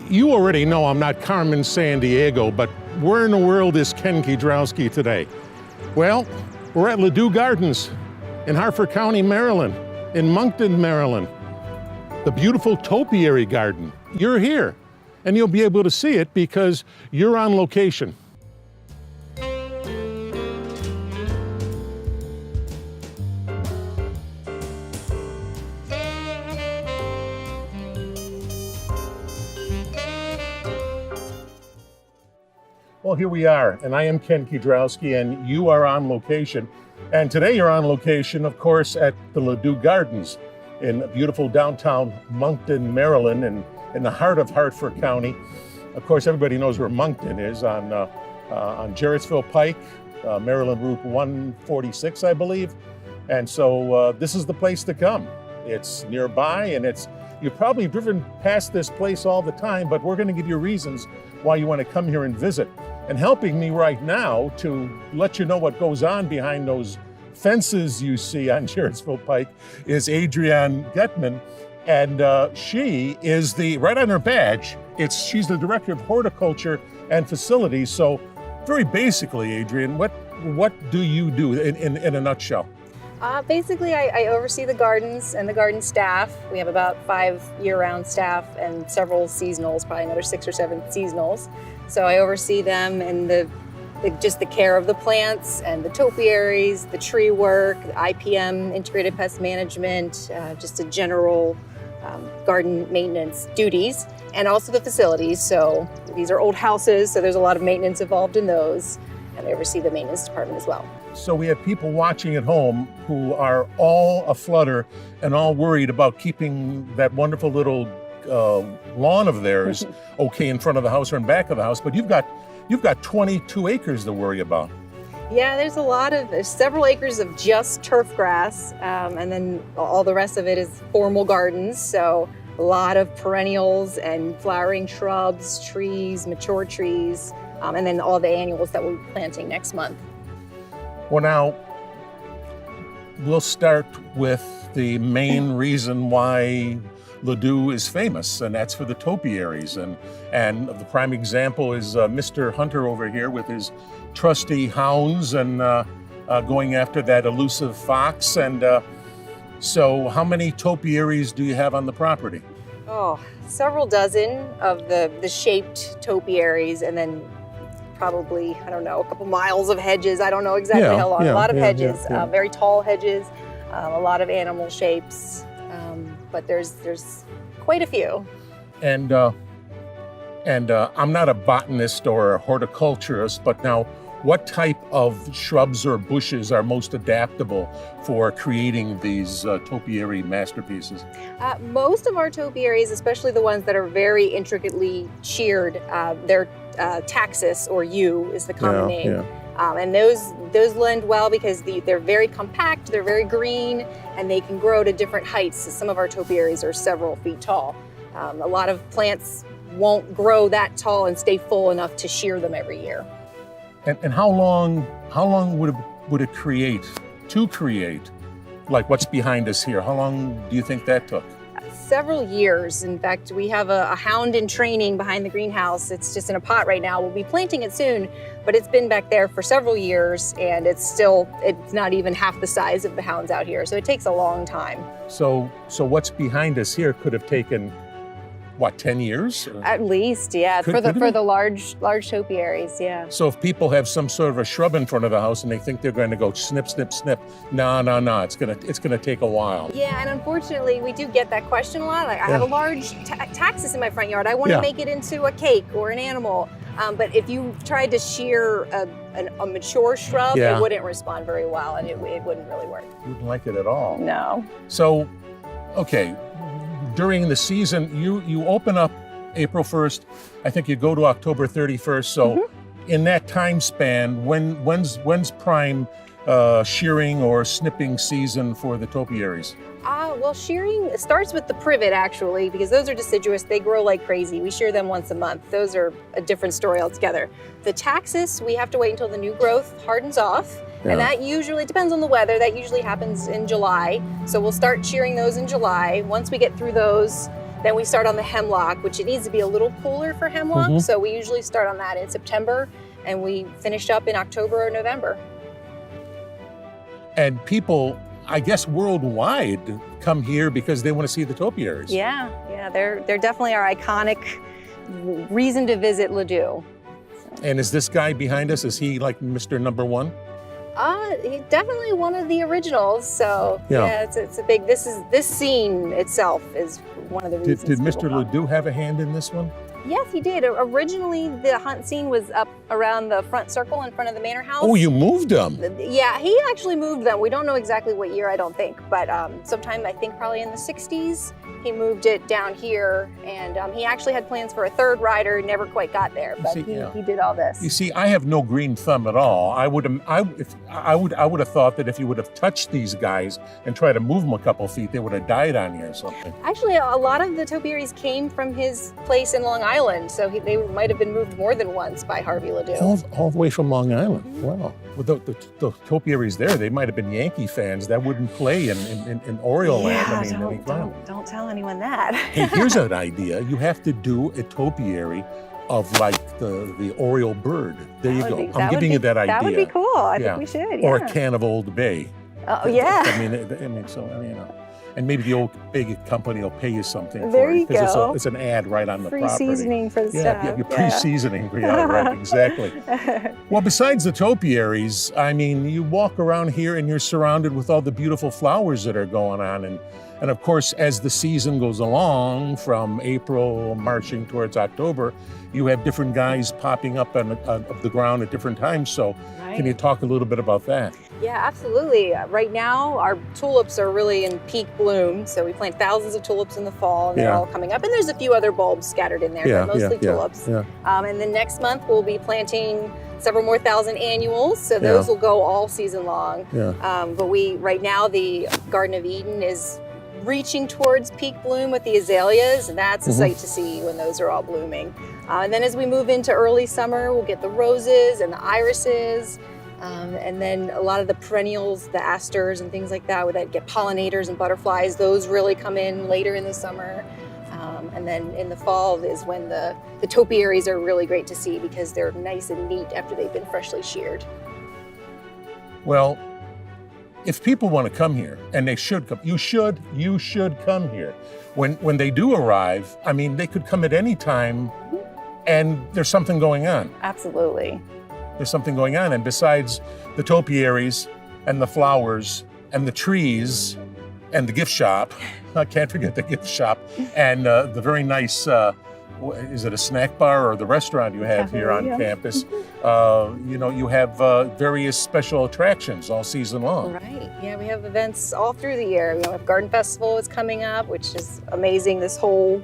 You already know I'm not Carmen Sandiego, but where in the world is Ken Kiedrauski today? Well, we're at Ladew Gardens in Harford County, Maryland, in Moncton, Maryland. The beautiful Topiary Garden. You're here, and you'll be able to see it because you're on location. Well, here we are, and I am Ken Kiedrauski, and you are on location. And today you're on location, of course, at the Ladew Gardens in beautiful downtown Moncton, Maryland, and in the heart of Harford County. Of course, everybody knows where Moncton is, on Jarrettsville Pike, Maryland Route 146, I believe. And so this is the place to come. It's nearby, and you've probably driven past this place all the time, but we're going to give you reasons why you want to come here and visit. And helping me right now to let you know what goes on behind those fences you see on Jarrettsville Pike is Adrienne Getman. And she is right on her badge, she's the Director of Horticulture and Facilities. So very basically, Adrienne, what do you do in a nutshell? Basically, I oversee the gardens and the garden staff. We have about 5 year-round staff and several seasonals, probably another 6 or 7 seasonals. So I oversee them and just the care of the plants and the topiaries, the tree work, the IPM, integrated pest management, just a general garden maintenance duties, and also the facilities. So these are old houses, so there's a lot of maintenance involved in those, and I oversee the maintenance department as well. So we have people watching at home who are all aflutter and all worried about keeping that wonderful little lawn of theirs okay in front of the house or in back of the house, but you've got 22 acres to worry about. Yeah, there's several acres of just turf grass, and then all the rest of it is formal gardens. So a lot of perennials and flowering shrubs, trees, mature trees, and then all the annuals that we'll be planting next month. Well, now, we'll start with the main reason why Ladew is famous, and that's for the topiaries. And the prime example is Mr. Hunter over here with his trusty hounds and going after that elusive fox. And so how many topiaries do you have on the property? Oh, several dozen of the shaped topiaries, and then probably, I don't know, a couple miles of hedges. I don't know exactly how long. A lot of hedges, very tall hedges, a lot of animal shapes. But there's quite a few. And I'm not a botanist or a horticulturist, but now what type of shrubs or bushes are most adaptable for creating these topiary masterpieces? Most of our topiaries, especially the ones that are very intricately sheared, they're taxus, or yew is the common name. Yeah. And those lend well because they're very compact, they're very green, and they can grow to different heights. Some of our topiaries are several feet tall. A lot of plants won't grow that tall and stay full enough to shear them every year. And how long would it create, like what's behind us here? How long do you think that took? Several years. In fact, we have a hound in training behind the greenhouse. It's just in a pot right now. We'll be planting it soon, but it's been back there for several years, and it's not even half the size of the hounds out here. So it takes a long time. So what's behind us here could have taken, what, 10 years? At least, yeah, for the large topiaries, yeah. So if people have some sort of a shrub in front of the house and they think they're going to go snip, snip, snip, no, it's gonna take a while. Yeah, and unfortunately, we do get that question a lot. Like, I have a large taxus in my front yard. I want to make it into a cake or an animal. But if you tried to shear a mature shrub, it wouldn't respond very well, and it wouldn't really work. You wouldn't like it at all. No. So, okay. During the season, you open up April 1st. I think you go to October 31st. So in that time span, when's prime shearing or snipping season for the topiaries? Well, shearing starts with the privet, actually, because those are deciduous. They grow like crazy. We shear them once a month. Those are a different story altogether. The taxus, we have to wait until the new growth hardens off. Yeah. And that usually depends on the weather. That usually happens in July. So we'll start shearing those in July. Once we get through those, Then we start on the hemlock, which it needs to be a little cooler for hemlock. So we usually start on that in September, and we finish up in October or November. And people, I guess worldwide, come here because they want to see the topiaries. Yeah, they're definitely our iconic reason to visit Ladew. And is this guy behind us, is he like Mr. Number One? He's definitely one of the originals. So yeah, it's a big. This scene itself is one of the reasons. Did Mr. Ladew have a hand in this one? Yes, he did. Originally, the hunt scene was up around the front circle in front of the manor house. Oh, you moved them? Yeah, he actually moved them. We don't know exactly what year, I don't think, but sometime I think probably in the 60s, he moved it down here, and he actually had plans for a third rider, never quite got there, but he did all this. You see, I have no green thumb at all. I would have thought that if you would have touched these guys and tried to move them a couple feet, they would have died on you or something. Actually, a lot of the topiaries came from his place in Long Island, so they might have been moved more than once by Harvey Ladew. All the way from Long Island. Wow. Well, the topiaries there, they might have been Yankee fans that wouldn't play in Oriole Land. Don't tell anyone that. Hey, here's an idea. You have to do a topiary of like the Oriole bird. There you go. I'm giving you that idea. That would be cool. I think we should. Yeah. Or a can of Old Bay. Oh yeah. And maybe the old big company will pay you something there for it. You go. It's an ad right on the property. Free seasoning for the stuff. Yeah, you're pre-seasoning. Yeah, right, exactly. Well, besides the topiaries, I mean, you walk around here and you're surrounded with all the beautiful flowers that are going on. And of course, as the season goes along, from April, marching towards October, you have different guys popping up on the ground at different times. So can you talk a little bit about that? Yeah, absolutely. Right now, our tulips are really in peak bloom. So we plant thousands of tulips in the fall, and they're all coming up. And there's a few other bulbs scattered in there, but mostly tulips. Yeah. And then next month, we'll be planting several more thousand annuals. So those will go all season long. Yeah. But right now, the Garden of Eden is reaching towards peak bloom with the azaleas, and that's a sight to see when those are all blooming. And then as we move into early summer, we'll get the roses and the irises, and then a lot of the perennials, the asters and things like that, that get pollinators and butterflies, those really come in later in the summer. And then in the fall is when the topiaries are really great to see because they're nice and neat after they've been freshly sheared. Well, if people want to come here, and they should come, you should come here. When they do arrive, I mean, they could come at any time, and there's something going on. Absolutely. There's something going on, and besides the topiaries and the flowers and the trees and the gift shop, I can't forget the gift shop, and the very nice, is it a snack bar or the restaurant you have here on campus? You have various special attractions all season long. Right, yeah, we have events all through the year. We have Garden Festival is coming up, which is amazing. This whole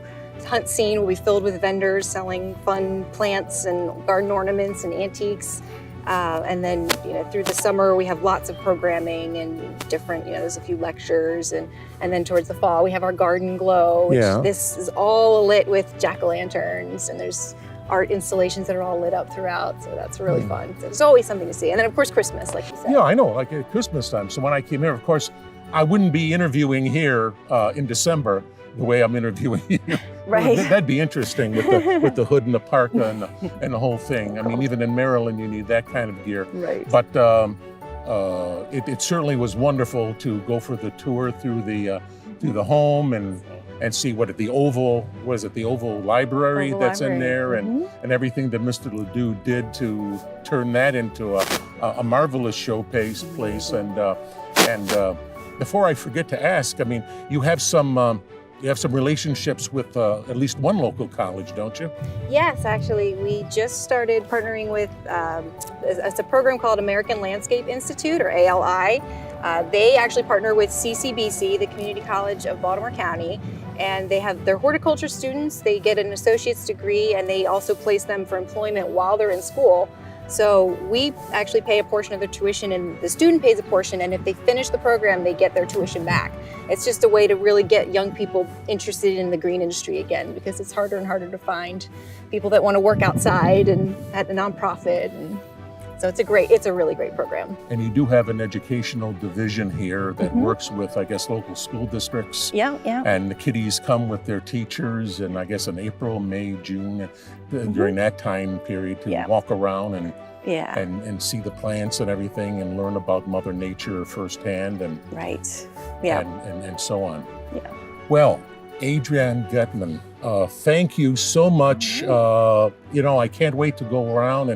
hunt scene will be filled with vendors selling fun plants and garden ornaments and antiques. And then, through the summer, we have lots of programming and different, there's a few lectures. And then towards the fall, we have our Garden Glow, which this is all lit with jack-o'-lanterns, and there's art installations that are all lit up throughout. So that's really fun. So there's always something to see. And then, of course, Christmas, like you said. Yeah, I know, like at Christmas time. So when I came here, of course, I wouldn't be interviewing here in December the way I'm interviewing you. Right. That'd be interesting with the hood and the parka and the whole thing. I mean, even in Maryland, you need that kind of gear. Right. But it certainly was wonderful to go for the tour through the home and see the Oval Library that's in there and everything that Mr. Ladew did to turn that into a marvelous showcase place. And before I forget to ask, I mean, you have some relationships with at least one local college, don't you? Yes, actually. We just started partnering with, it's a program called American Landscape Institute, or ALI. They actually partner with CCBC, the Community College of Baltimore County, and they have their horticulture students. They get an associate's degree, and they also place them for employment while they're in school. So we actually pay a portion of their tuition, and the student pays a portion, and if they finish the program, they get their tuition back. It's just a way to really get young people interested in the green industry again, because it's harder and harder to find people that want to work outside and at a nonprofit. And So it's a really great program. And you do have an educational division here that works with, I guess, local school districts. Yeah. And the kiddies come with their teachers, and I guess in April, May, June, during that time period to walk around and see the plants and everything and learn about Mother Nature firsthand and and so on. Yeah. Well, Adrienne Getman, thank you so much. I can't wait to go around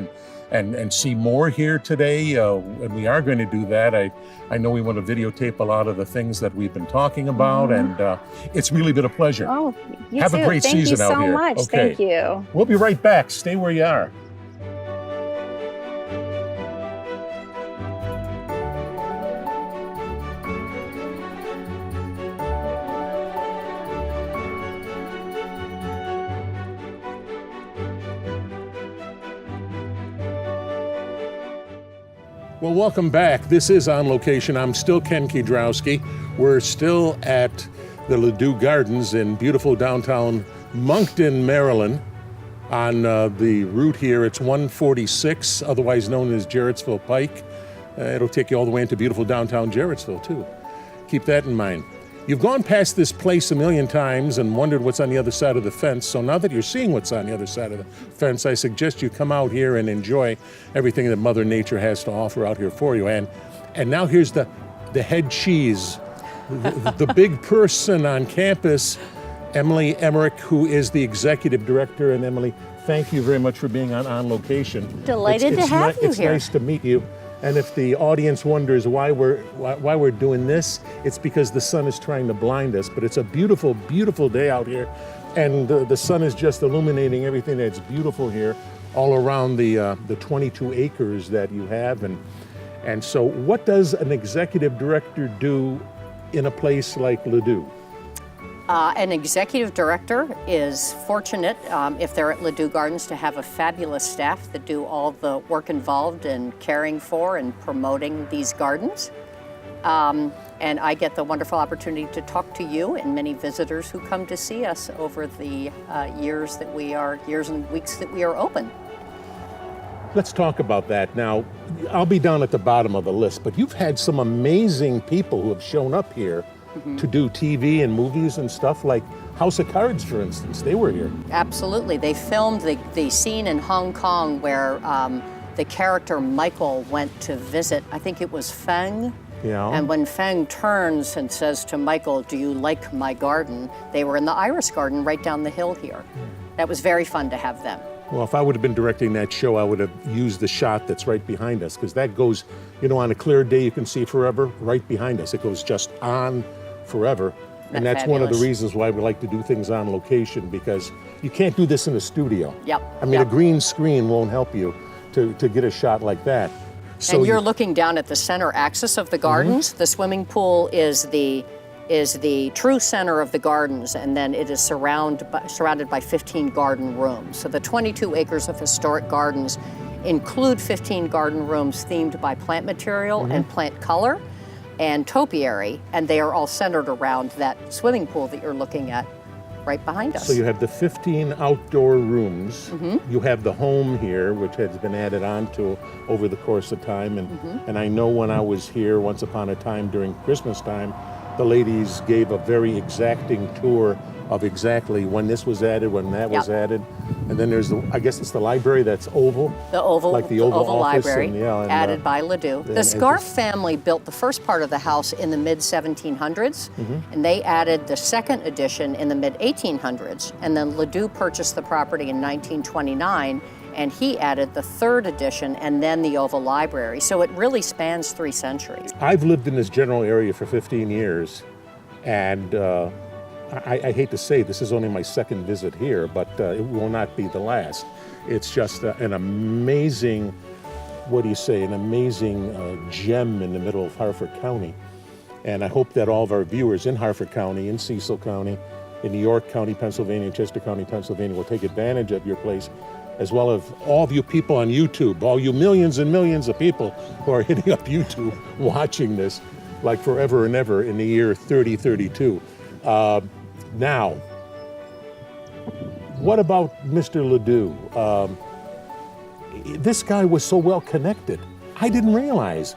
and see more here today. And we are going to do that. I know we want to videotape a lot of the things that we've been talking about, and it's really been a pleasure. Oh, you Have too. a great season out here. Thank you so much. Okay. Thank you. We'll be right back. Stay where you are. Well, welcome back. This is On Location. I'm still Ken Kiedrowski. We're still at the Ladew Gardens in beautiful downtown Moncton, Maryland. On the route here, it's 146, otherwise known as Jarrettsville Pike. It'll take you all the way into beautiful downtown Jarrettsville, too. Keep that in mind. You've gone past this place a million times and wondered what's on the other side of the fence. So now that you're seeing what's on the other side of the fence, I suggest you come out here and enjoy everything that Mother Nature has to offer out here for you. And now here's the head cheese, the big person on campus, Emily Emmerich, who is the executive director. And Emily, thank you very much for being on location. Delighted to have you here. It's nice to meet you. And if the audience wonders why we're doing this, it's because the sun is trying to blind us. But it's a beautiful, beautiful day out here, and the sun is just illuminating everything that's beautiful here, all around the 22 acres that you have. And so, what does an executive director do in a place like Ladew? An executive director is fortunate, if they're at Ladew Gardens, to have a fabulous staff that do all the work involved in caring for and promoting these gardens. And I get the wonderful opportunity to talk to you and many visitors who come to see us over the years and weeks that we are open. Let's talk about that. Now, I'll be down at the bottom of the list, but you've had some amazing people who have shown up here to do TV and movies and stuff, like House of Cards, for instance. They were here. Absolutely. They filmed the scene in Hong Kong where the character Michael went to visit, I think it was Feng. Yeah. And when Feng turns and says to Michael, "Do you like my garden?" They were in the iris garden right down the hill here. That was very fun to have them. Well, if I would have been directing that show, I would have used the shot that's right behind us, because that goes, on a clear day you can see forever right behind us. It goes just on forever. And that's fabulous? One of the reasons why we like to do things on location, because you can't do this in a studio. Yep. I mean, a green screen won't help you to get a shot like that. So and you're looking down at the center axis of the gardens. The swimming pool is the true center of the gardens, and then it is surrounded by 15 garden rooms. So the 22 acres of historic gardens include 15 garden rooms themed by plant material and plant color and topiary, and they are all centered around that swimming pool that you're looking at right behind us. So you have the 15 outdoor rooms. You have the home here, which has been added on to over the course of time. And I know when I was here once upon a time during Christmas time, the ladies gave a very exacting tour of exactly when this was added, when that was added. And then there's I guess it's the library that's oval. The Oval, like the Oval office Library, and added by Ladew. The Scarf family built the first part of the house in the mid-1700s, and they added the second addition in the mid-1800s. And then Ladew purchased the property in 1929, and he added the third addition and then the Oval Library. So it really spans 3 centuries. I've lived in this general area for 15 years, and I hate to say this is only my second visit here, but it will not be the last. It's just an amazing, an amazing gem in the middle of Harford County. And I hope that all of our viewers in Harford County, in Cecil County, in New York County, Pennsylvania, Chester County, Pennsylvania, will take advantage of your place, as well as all of you people on YouTube, all you millions and millions of people who are hitting up YouTube watching this like forever and ever in the year 3032. Now, what about Mr. Ladew? this guy was so well connected. I didn't realize.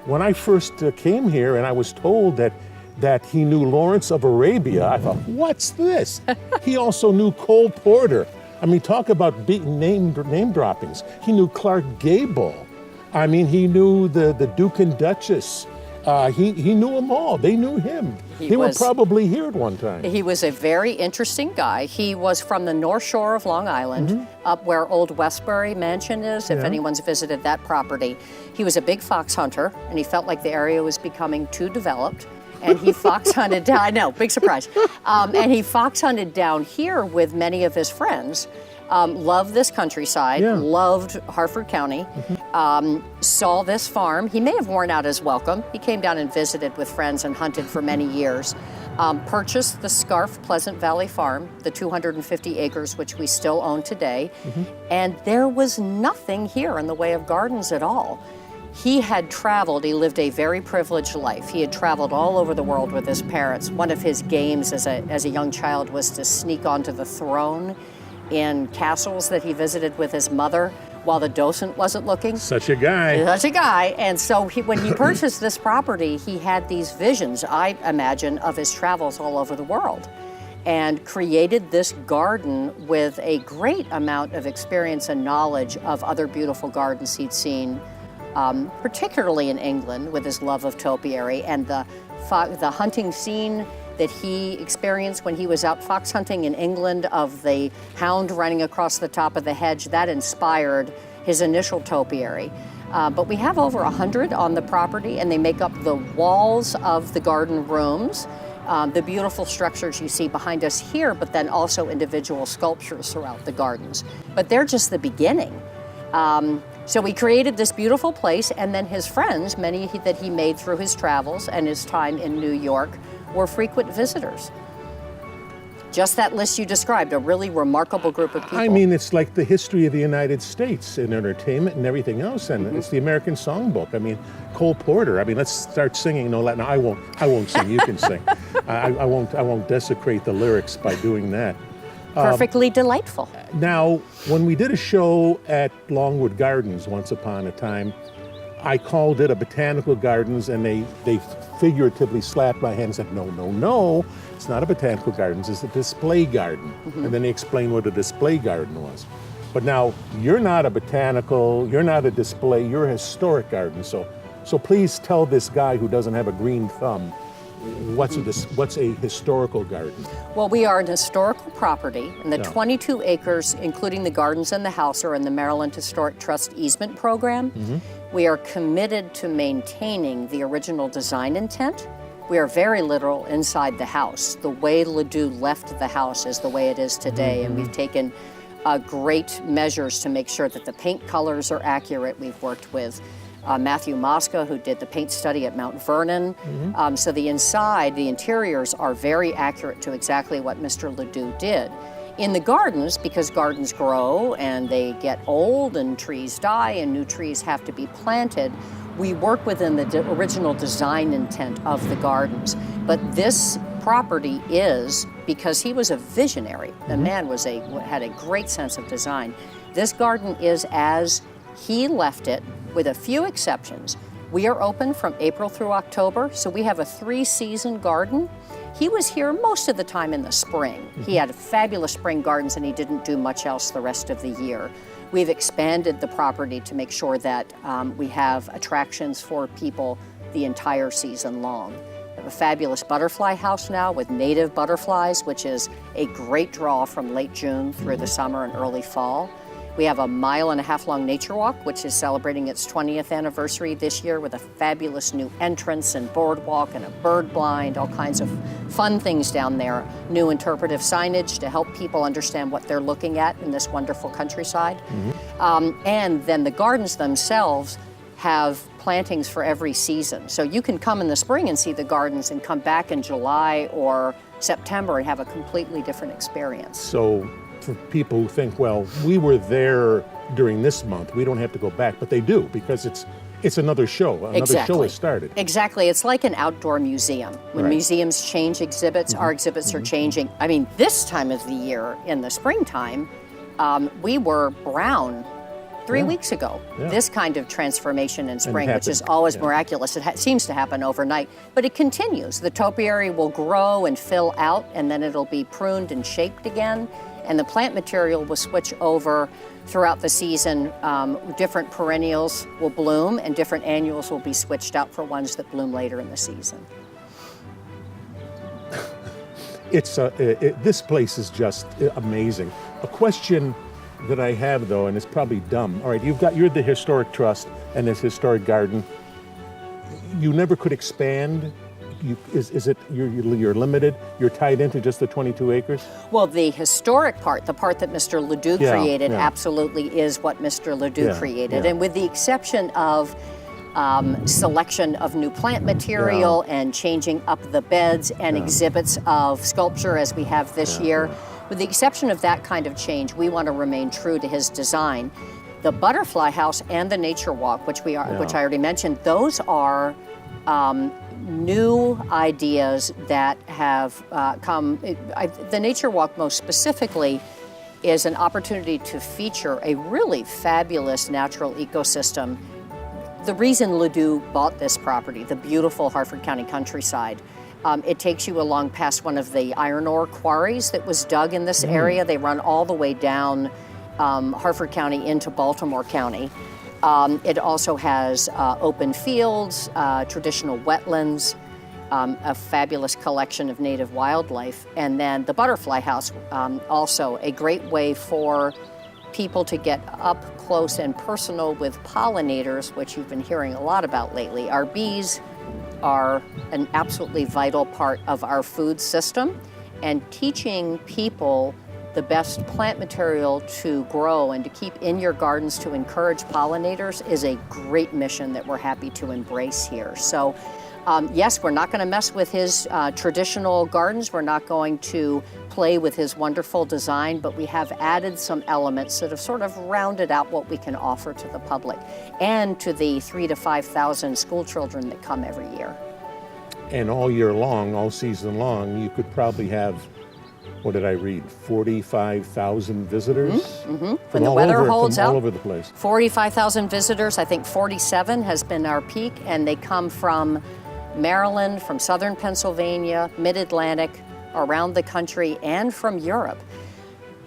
When I first came here and I was told that he knew Lawrence of Arabia, I thought, what's this? He also knew Cole Porter. I mean, talk about name droppings. He knew Clark Gable. I mean, he knew the Duke and Duchess. He knew them all. They knew him. They were probably here at one time. He was a very interesting guy. He was from the North Shore of Long Island, up where Old Westbury Mansion is, if anyone's visited that property. He was a big fox hunter, and he felt like the area was becoming too developed. And he fox hunted down, I know, big surprise. And he fox hunted down here with many of his friends. Loved this countryside, loved Harford County, saw this farm. He may have worn out his welcome. He came down and visited with friends and hunted for many years. Purchased the Scarf Pleasant Valley Farm, the 250 acres, which we still own today. And there was nothing here in the way of gardens at all. He had traveled, he lived a very privileged life. He had traveled all over the world with his parents. One of his games as a young child was to sneak onto the throne in castles that he visited with his mother while the docent wasn't looking. Such a guy. Such a guy. And so when he purchased this property, he had these visions, I imagine, of his travels all over the world, and created this garden with a great amount of experience and knowledge of other beautiful gardens he'd seen, particularly in England with his love of topiary and the hunting scene that he experienced when he was out fox hunting in England of the hound running across the top of the hedge. That inspired his initial topiary. But we have over 100 on the property, and they make up the walls of the garden rooms, the beautiful structures you see behind us here, but then also individual sculptures throughout the gardens. But they're just the beginning. So we created this beautiful place, and then his friends, many that he made through his travels and his time in New York, were frequent visitors. Just that list you described, a really remarkable group of people. I mean, it's like the history of the United States in entertainment and everything else, and it's the American Songbook. I mean, Cole Porter. I mean, let's start singing. No, no, I won't sing. You can sing. I won't desecrate the lyrics by doing that. Perfectly delightful. Now, when we did a show at Longwood Gardens once upon a time, I called it a botanical gardens, and they figuratively slapped my hand and said, no, it's not a botanical gardens, it's a display garden. And then they explained what a display garden was. But now, you're not a botanical, you're not a display, you're a historic garden. So please tell this guy who doesn't have a green thumb, what's a historical garden? Well, we are an historical property, and the 22 acres, including the gardens and the house, are in the Maryland Historic Trust easement program. We are committed to maintaining the original design intent. We are very literal inside the house. The way Ladew left the house is the way it is today, and we've taken great measures to make sure that the paint colors are accurate. We've worked with Matthew Mosca, who did the paint study at Mount Vernon. So the inside, the interiors are very accurate to exactly what Mr. Ladew did. In the gardens, because gardens grow and they get old and trees die and new trees have to be planted, we work within the original design intent of the gardens. But this property is, because he was a visionary, the man had a great sense of design. This garden is as he left it, with a few exceptions. We are open from April through October, so we have a 3-season garden. He was here most of the time in the spring. He had fabulous spring gardens, and he didn't do much else the rest of the year. We've expanded the property to make sure that we have attractions for people the entire season long. We have a fabulous butterfly house now with native butterflies, which is a great draw from late June through the summer and early fall. We have a 1.5 mile long nature walk, which is celebrating its 20th anniversary this year with a fabulous new entrance and boardwalk and a bird blind, all kinds of fun things down there. New interpretive signage to help people understand what they're looking at in this wonderful countryside. And then the gardens themselves have plantings for every season. So you can come in the spring and see the gardens and come back in July or September and have a completely different experience. So for people who think, well, we were there during this month, we don't have to go back, but they do, because it's another show. Another show has started. Exactly. It's like an outdoor museum. When museums change exhibits, our exhibits are changing. I mean, this time of the year, in the springtime, we were brown 3 weeks ago, this kind of transformation in spring, which is happened. always miraculous. It seems to happen overnight, but it continues. The topiary will grow and fill out, and then it'll be pruned and shaped again, and the plant material will switch over throughout the season. Different perennials will bloom, and different annuals will be switched out for ones that bloom later in the season. It's this place is just amazing. A question that I have, though, and it's probably dumb. All right, you're the historic trust and this historic garden. You never could expand. Is it you're limited? You're tied into just the 22 acres? Well, the historic part, the part that Mr. Ladew created, absolutely is what Mr. Ladew created, and with the exception of selection of new plant material and changing up the beds and exhibits of sculpture as we have this year. With the exception of that kind of change, we want to remain true to his design. The butterfly house and the nature walk, which I already mentioned, those are new ideas that have come. The nature walk most specifically is an opportunity to feature a really fabulous natural ecosystem. The reason Ladew bought this property, the beautiful Harford County countryside, it takes you along past one of the iron ore quarries that was dug in this area. They run all the way down Harford County into Baltimore County. It also has open fields, traditional wetlands, a fabulous collection of native wildlife, and then the butterfly house, also a great way for people to get up close and personal with pollinators, which you've been hearing a lot about lately. Our bees are an absolutely vital part of our food system, and teaching people the best plant material to grow and to keep in your gardens to encourage pollinators is a great mission that we're happy to embrace here. So yes, we're not going to mess with his traditional gardens. We're not going to play with his wonderful design, but we have added some elements that have sort of rounded out what we can offer to the public and to the 3,000 to 5,000 school children that come every year. And all year long, all season long, you could probably have, what did I read, 45,000 visitors? When the weather holds out, all over the place. 45,000 visitors. I think 47 has been our peak, and they come from Maryland, from southern Pennsylvania, mid-Atlantic, around the country, and from Europe.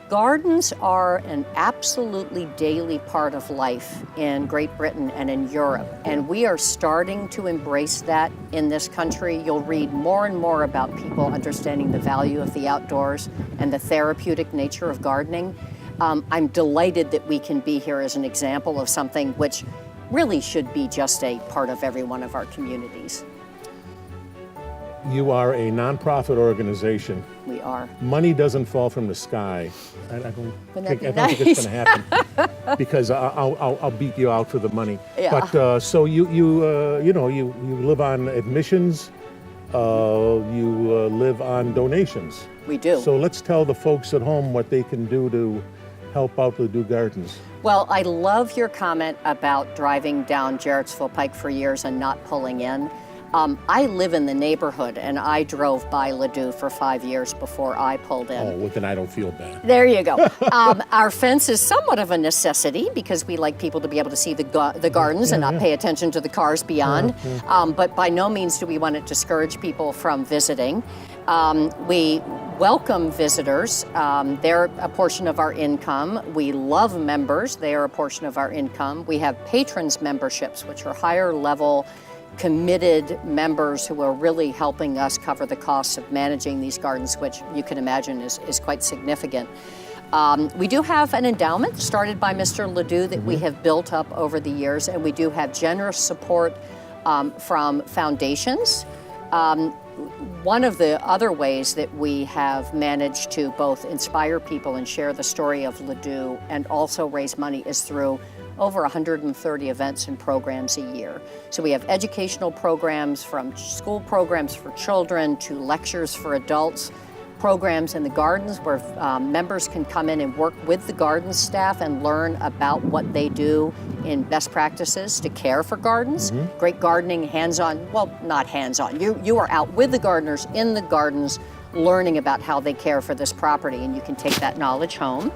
Gardens are an absolutely daily part of life in Great Britain and in Europe, and we are starting to embrace that in this country. You'll read more and more about people understanding the value of the outdoors and the therapeutic nature of gardening. I'm delighted that we can be here as an example of something which really should be just a part of every one of our communities. You are a nonprofit organization. We are. Money doesn't fall from the sky. I don't think nice? it's going to happen because I'll beat you out for the money. Yeah. But so you live on admissions. You live on donations. We do. So let's tell the folks at home what they can do to help out Ladew Gardens. Well, I love your comment about driving down Jarrettsville Pike for years and not pulling in. I live in the neighborhood, and I drove by Ladew for 5 years before I pulled in. Oh, well, then I don't feel bad. There you go. Our fence is somewhat of a necessity because we like people to be able to see the gardens and not pay attention to the cars beyond. But by no means do we want to discourage people from visiting. We welcome visitors. They're a portion of our income. We love members. They are a portion of our income. We have patrons memberships, which are higher level committed members who are really helping us cover the costs of managing these gardens, which you can imagine is quite significant. We do have an endowment started by Mr. Ladew that we have built up over the years, and we do have generous support from foundations. One of the other ways that we have managed to both inspire people and share the story of Ladew and also raise money is through over 130 events and programs a year. So we have educational programs, from school programs for children to lectures for adults, programs in the gardens where members can come in and work with the garden staff and learn about what they do in best practices to care for gardens. Great gardening, hands-on, well, not hands-on. You are out with the gardeners in the gardens learning about how they care for this property, and you can take that knowledge home.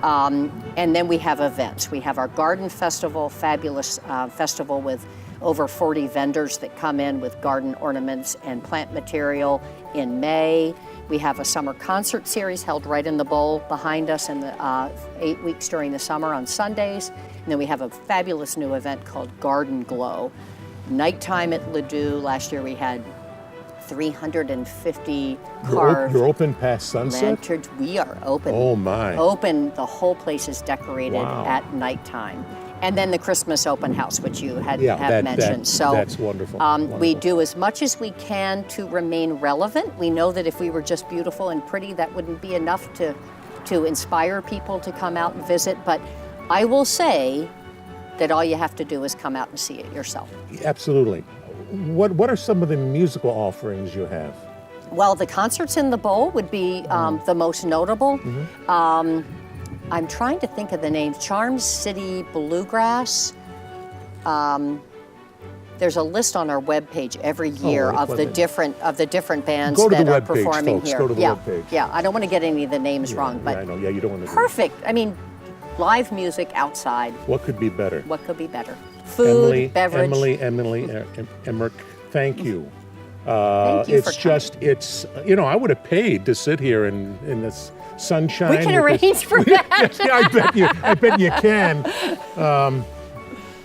And then we have events. We have our garden festival, fabulous festival with over 40 vendors that come in with garden ornaments and plant material in May. We have a summer concert series held right in the bowl behind us in the 8 weeks during the summer on Sundays. And then we have a fabulous new event called Garden Glow. Nighttime at Ladew. Last year we had 350 carved. You're open past sunset? Lanterns. We are open. Oh my. Open. The whole place is decorated at nighttime. And then the Christmas open house, which you have mentioned. So that's wonderful. We do as much as we can to remain relevant. We know that if we were just beautiful and pretty, that wouldn't be enough to inspire people to come out and visit. But I will say that all you have to do is come out and see it yourself. Absolutely. What are some of the musical offerings you have? Well, the concerts in the bowl would be the most notable. I'm trying to think of the names. Charm City Bluegrass. There's a list on our webpage every year of the different bands that are performing here. Go to the webpage. Yeah, I don't want to get any of the names wrong, but I know. Yeah, you don't want to. Perfect. I mean, live music outside. What could be better? What could be better? Food, beverage. Emily Emmerich, thank you. Thank you for coming. It's I would have paid to sit here in this sunshine. We can arrange for that. Yeah, I bet you can.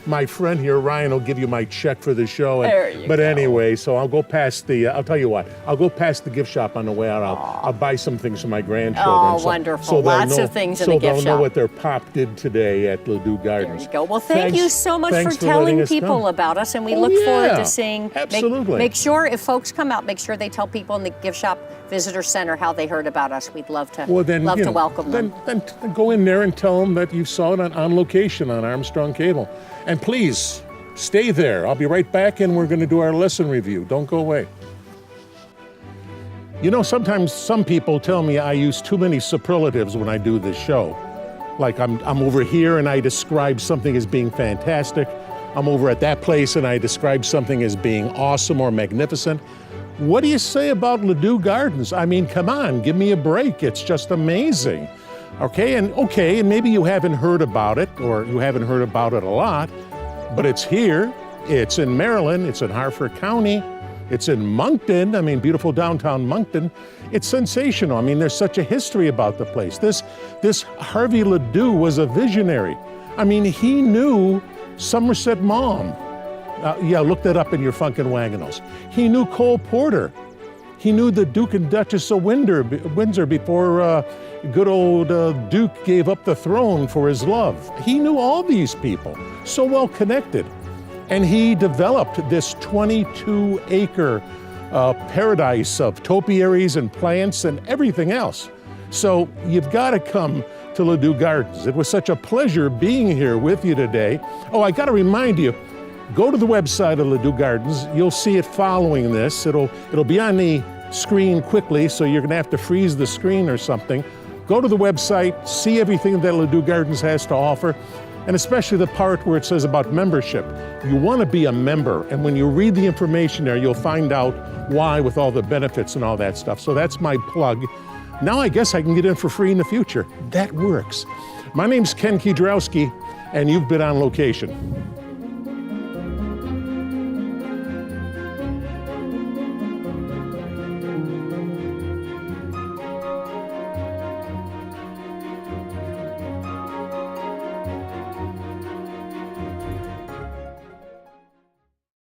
My friend here, Ryan, will give you my check for the show. There you go. Anyway, so I'll go past I'll tell you what, I'll go past the gift shop on the way out. I'll buy some things for my grandchildren. Oh, wonderful. Lots of things in the gift shop. So they'll know what their pop did today at Ladew Gardens. There you go. Well, thank you so much for telling people about us, and we look forward to seeing. Absolutely. Make sure, if folks come out, make sure they tell people in the gift shop visitor center how they heard about us. We'd love to welcome them. Then go in there and tell them that you saw it on location on Armstrong Cable. And please, stay there. I'll be right back, and we're going to do our lesson review. Don't go away. Sometimes some people tell me I use too many superlatives when I do this show. Like I'm over here and I describe something as being fantastic. I'm over at that place and I describe something as being awesome or magnificent. What do you say about Ladew Gardens? I mean, come on, give me a break. It's just amazing. Okay, and maybe you haven't heard about it, or you haven't heard about it a lot, but it's here. It's in Maryland. It's in Harford County. It's in Moncton. I mean, beautiful downtown Moncton. It's sensational. I mean, there's such a history about the place. This Harvey Ladew was a visionary. I mean, he knew Somerset Maugham. Look that up in your Funkin' Wagonos. He knew Cole Porter. He knew the Duke and Duchess of Windsor before good old Duke gave up the throne for his love. He knew all these people, so well connected. And he developed this 22-acre paradise of topiaries and plants and everything else. So you've got to come to Ladew Gardens. It was such a pleasure being here with you today. Oh, I got to remind you, go to the website of Ladew Gardens. You'll see it following this. It'll be on the screen quickly, so you're going to have to freeze the screen or something. Go to the website, see everything that Ladew Gardens has to offer, and especially the part where it says about membership. You want to be a member, and when you read the information there, you'll find out why with all the benefits and all that stuff. So that's my plug. Now I guess I can get in for free in the future. That works. My name's Ken Kiedrowski, and you've been on location.